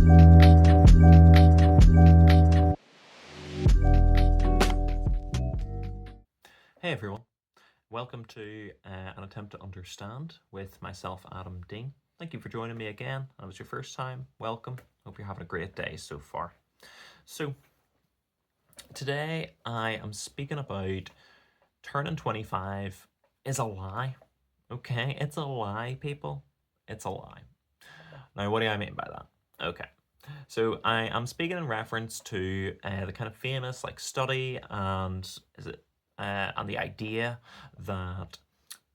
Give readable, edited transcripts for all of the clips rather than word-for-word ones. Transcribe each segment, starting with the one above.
Hey everyone, welcome to an attempt to understand with myself, Adam Dean. Thank you for joining me again. That was your first time. Welcome. Hope you're having a great day so far. So, today I am speaking about turning 25 is a lie. Okay, it's a lie, people. It's a lie. Now, what do I mean by that? Okay, so I am speaking in reference to the kind of famous like study and the idea that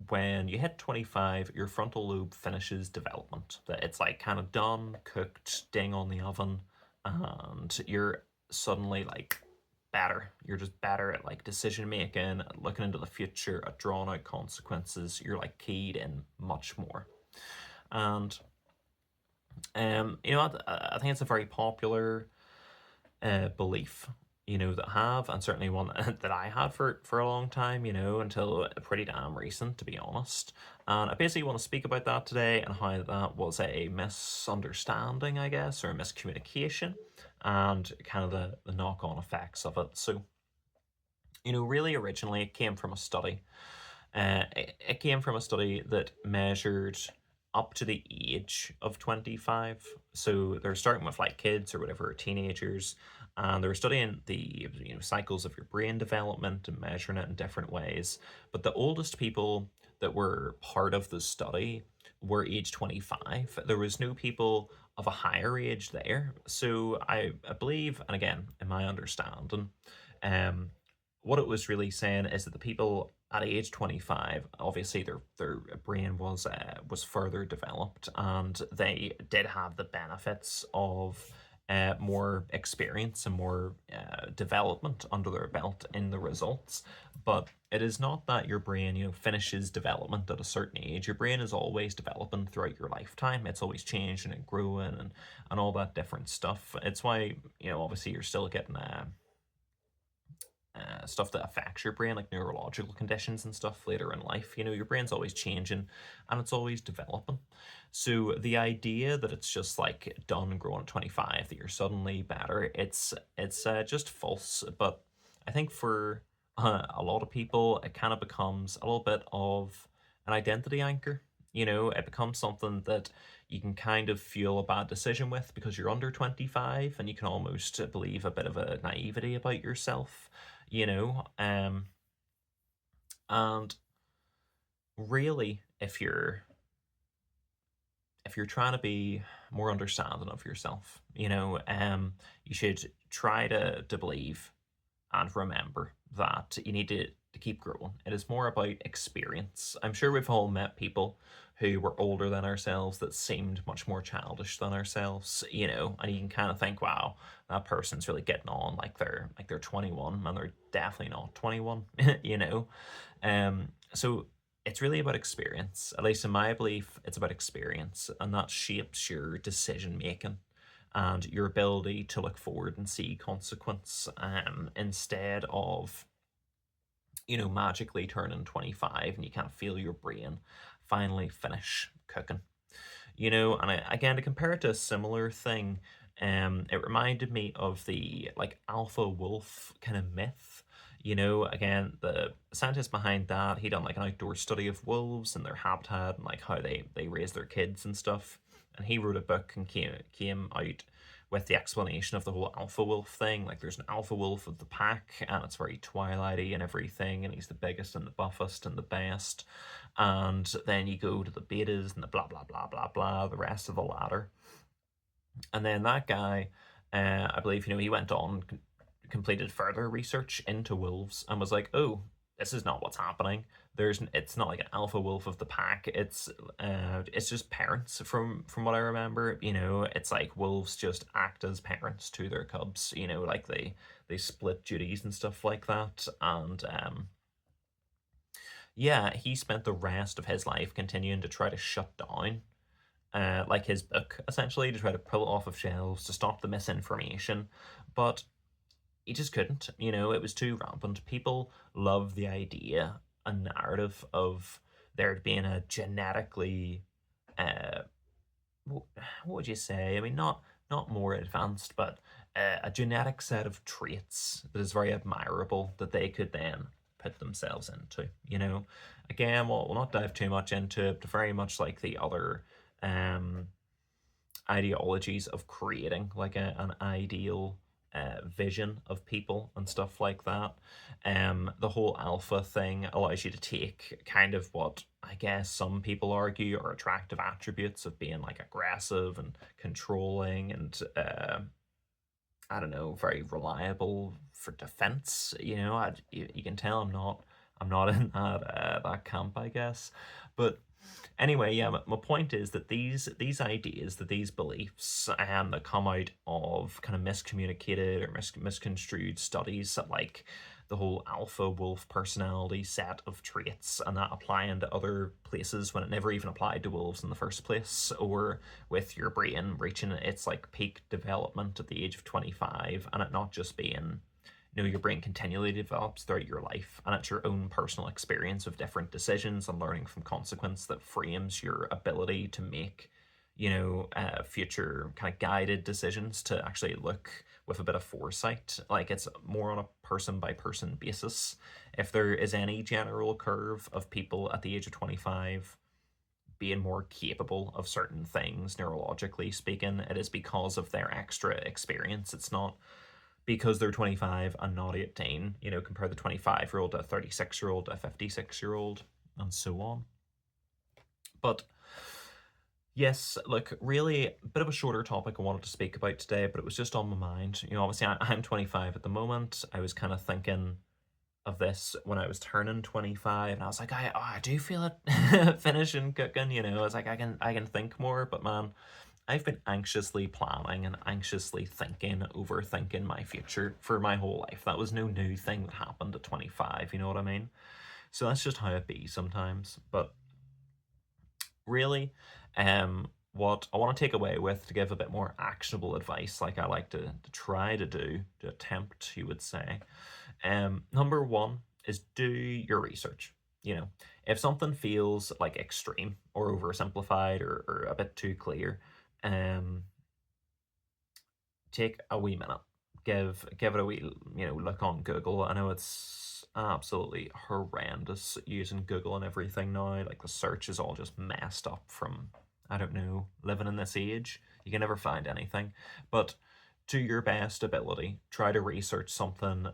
when you hit 25, your frontal lobe finishes development. That it's like kind of done, cooked, ding on the oven, and you're suddenly like better. You're just better at like decision making, at looking into the future, at drawing out consequences. You're like keyed in much more. And I think it's a very popular belief, that have, and certainly one that I had for a long time, until pretty damn recent, to be honest. And I basically want to speak about that today and how that was a misunderstanding, I guess, or a miscommunication, and kind of the knock-on effects of it. So, really originally it came from a study. It came from a study that measured up to the age of 25. So they're starting with like kids or whatever, teenagers, and they're studying the cycles of your brain development and measuring it in different ways. But the oldest people that were part of the study were age 25. There was no people of a higher age there. So I believe, and again, in my understanding, um, what it was really saying is that the people at age 25, obviously their brain was further developed, and they did have the benefits of more experience and more development under their belt in the results. But it is not that your brain finishes development at a certain age. Your brain is always developing throughout your lifetime. It's always changing and growing and all that different stuff. It's why obviously you're still getting stuff that affects your brain, like neurological conditions and stuff later in life. Your brain's always changing and it's always developing. So the idea that it's just like done growing at 25, that you're suddenly better, it's just false. But I think for a lot of people, it kind of becomes a little bit of an identity anchor. It becomes something that you can kind of feel a bad decision with because you're under 25, and you can almost believe a bit of a naivety about yourself, you know um and really, if you're trying to be more understanding of yourself, you should try to believe and remember that you need to keep growing. It is more about experience. I'm sure we've all met people who were older than ourselves that seemed much more childish than ourselves, and you can kind of think, wow, that person's really getting on like they're 21, and they're definitely not 21, you know. So it's really about experience. At least in my belief, it's about experience, and that shapes your decision making and your ability to look forward and see consequence, instead of magically turning 25 and you kind of feel your brain finally finish cooking. Again, to compare it to a similar thing, it reminded me of the like alpha wolf kind of myth. Again, the scientist behind that, he done like an outdoor study of wolves and their habitat and like how they raise their kids and stuff. And he wrote a book and came out with the explanation of the whole alpha wolf thing. Like there's an alpha wolf of the pack, and it's very twilighty and everything, and he's the biggest and the buffest and the best. And then you go to the betas and the blah blah blah blah blah, the rest of the ladder. And then that guy, I believe, he went on, completed further research into wolves, and was like, oh, this is not what's happening. It's not like an alpha wolf of the pack. It's just parents from what I remember. It's like wolves just act as parents to their cubs. Like they split duties and stuff like that. And yeah, he spent the rest of his life continuing to try to shut down like his book, essentially, to try to pull it off of shelves to stop the misinformation. But he just couldn't. It was too rampant. People love the idea, a narrative of there being a genetically, what would you say? I mean, not not more advanced, but a genetic set of traits that is very admirable that they could then put themselves into. Again, we'll not dive too much into it, but very much like the other um, ideologies of creating like an ideal vision of people and stuff like that. The whole alpha thing allows you to take kind of what I guess some people argue are attractive attributes of being like aggressive and controlling and I don't know, very reliable for defense. You can tell I'm not in that camp, I guess. But anyway, yeah, my point is that these ideas, that these beliefs, that come out of kind of miscommunicated or misconstrued studies, like the whole alpha wolf personality set of traits, and that applying to other places when it never even applied to wolves in the first place, or with your brain reaching its like peak development at the age of 25, and it not just being your brain continually develops throughout your life, and it's your own personal experience of different decisions and learning from consequence that frames your ability to make future kind of guided decisions, to actually look with a bit of foresight. Like, it's more on a person by person basis. If there is any general curve of people at the age of 25 being more capable of certain things, neurologically speaking, it is because of their extra experience. It's not because they're 25 and not 18. Compare the 25-year-old to a 36-year-old to a 56-year-old, and so on. But yes, look, really a bit of a shorter topic I wanted to speak about today, but it was just on my mind. Obviously I'm 25 at the moment. I was kind of thinking of this when I was turning 25, and I was like, I do feel it finishing cooking. I was like, I can think more, but man, I've been anxiously planning and anxiously thinking, overthinking my future for my whole life. That was no new thing that happened at 25, you know what I mean? So that's just how it be sometimes. But really, what I want to take away with, to give a bit more actionable advice, like I like to try to do, to attempt, you would say. Number one is do your research. If something feels like extreme or oversimplified or a bit too clear, take a wee minute, give it a wee look on Google. I know it's absolutely horrendous using Google and everything now. Like, the search is all just messed up from, I don't know, living in this age. You can never find anything. But to your best ability, try to research something.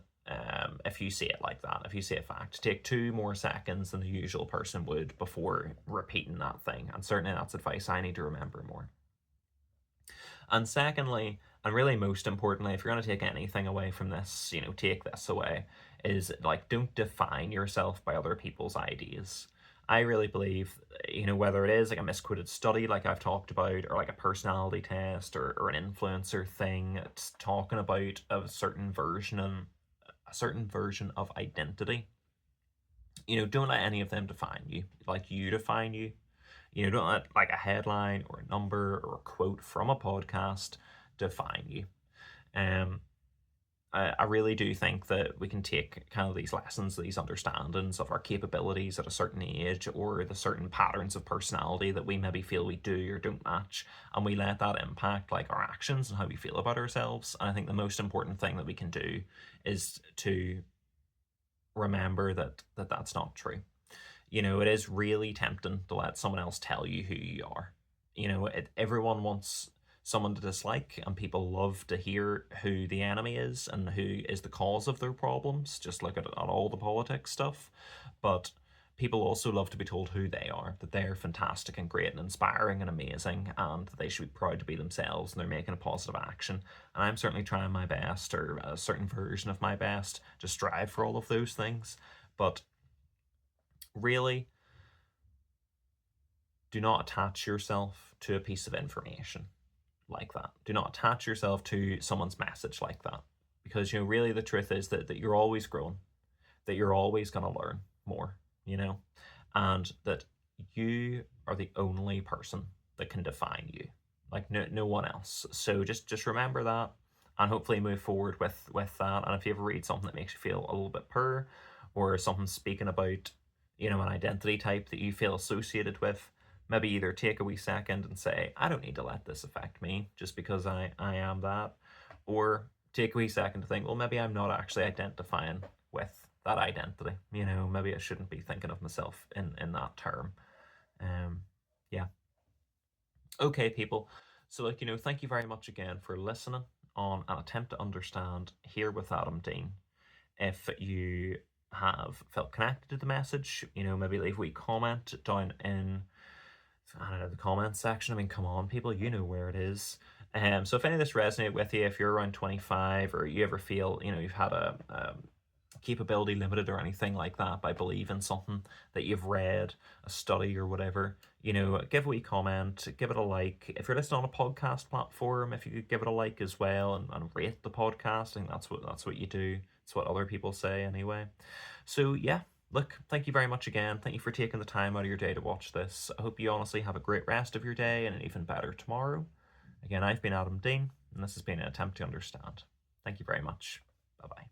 If you see it like that, if you see a fact, take 2 more seconds than the usual person would before repeating that thing. And certainly that's advice I need to remember more. And secondly, and really most importantly, if you're going to take anything away from this, take this away, is like, don't define yourself by other people's ideas. I really believe, whether it is like a misquoted study like I've talked about, or like a personality test, or an influencer thing, it's talking about a certain version of identity. Don't let any of them define you. Like, you define you. Don't let like a headline or a number or a quote from a podcast define you. I really do think that we can take kind of these lessons, these understandings of our capabilities at a certain age, or the certain patterns of personality that we maybe feel we do or don't match, and we let that impact like our actions and how we feel about ourselves. And I think the most important thing that we can do is to remember that that's not true. It is really tempting to let someone else tell you who you are. Everyone wants someone to dislike, and people love to hear who the enemy is and who is the cause of their problems. Just look at all the politics stuff. But people also love to be told who they are, that they're fantastic and great and inspiring and amazing, and that they should be proud to be themselves, and they're making a positive action. And I'm certainly trying my best, or a certain version of my best, to strive for all of those things. But really, do not attach yourself to a piece of information like that. Do not attach yourself to someone's message like that. Because, really the truth is that you're always growing, that you're always going to learn more, and that you are the only person that can define you. Like, no one else. So just remember that, and hopefully move forward with that. And if you ever read something that makes you feel a little bit or something speaking about, an identity type that you feel associated with, maybe either take a wee second and say, I don't need to let this affect me just because I am that, or take a wee second to think, well, maybe I'm not actually identifying with that identity. Maybe I shouldn't be thinking of myself in that term. Um, yeah. Okay, people. So, thank you very much again for listening on An Attempt to Understand here with Adam Dean. If you have felt connected to the message, maybe leave a wee comment down in, I don't know, the comments section. I mean, come on, people, you know where it is. So if any of this resonated with you, if you're around 25 or you ever feel, you've had a capability limited or anything like that by believing something that you've read, a study or whatever, give a wee comment, give it a like. If you're listening on a podcast platform, if you could give it a like as well and rate the podcast, I think that's what you do. It's what other people say anyway. So yeah, look, thank you very much again. Thank you for taking the time out of your day to watch this. I hope you honestly have a great rest of your day and an even better tomorrow. Again, I've been Adam Dean, and this has been An Attempt to Understand. Thank you very much. Bye-bye.